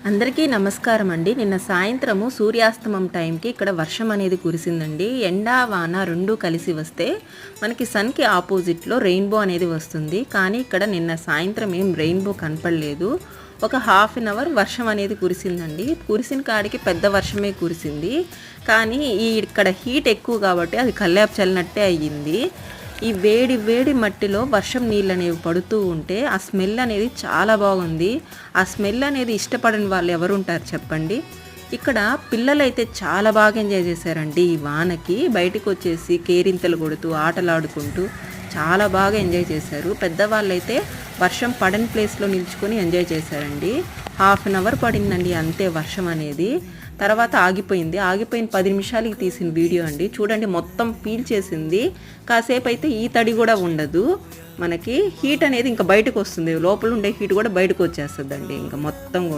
అందరికీ నమస్కారం అండి. నిన్న సాయంత్రము సూర్యాస్తమం టైంకి ఇక్కడ వర్షం అనేది కురిసిందండి. ఎండా వాన రెండూ కలిసి వస్తే మనకి సన్కి ఆపోజిట్లో రెయిన్బో అనేది వస్తుంది. కానీ ఇక్కడ నిన్న సాయంత్రం ఏం రెయిన్బో కనపడలేదు. ఒక హాఫ్ అన్ అవర్ వర్షం అనేది కురిసిందండి. కురిసిన కాడికి పెద్ద వర్షమే కురిసింది. కానీ ఇక్కడ హీట్ ఎక్కువ కాబట్టి అది కల్లాపు చల్లినట్టే అయ్యింది. ఈ వేడి వేడి మట్టిలో వర్షం నీళ్ళు అనేవి పడుతూ ఉంటే ఆ స్మెల్ అనేది చాలా బాగుంది. ఆ స్మెల్ అనేది ఇష్టపడని వాళ్ళు ఎవరు ఉంటారు చెప్పండి. ఇక్కడ పిల్లలైతే చాలా బాగా ఎంజాయ్ చేశారండి. ఈ వానకి బయటకు వచ్చేసి కేరింతలు కొడుతూ ఆటలాడుకుంటూ చాలా బాగా ఎంజాయ్ చేశారు. పెద్దవాళ్ళైతే వర్షం పడని ప్లేస్లో నిల్చుకొని ఎంజాయ్ చేశారండి. హాఫ్ అన్ అవర్ పడిందండి అంతే వర్షం అనేది. తర్వాత ఆగిపోయింది. ఆగిపోయిన 10 నిమిషాలకి తీసిన వీడియో అండి. చూడండి మొత్తం పీల్చేసింది. కాసేపు అయితే ఈ తడి కూడా ఉండదు. మనకి హీట్ అనేది ఇంకా బయటకు వస్తుంది. లోపల ఉండే హీట్ కూడా బయటకు వచ్చేస్తుందండి ఇంకా మొత్తం కూడా.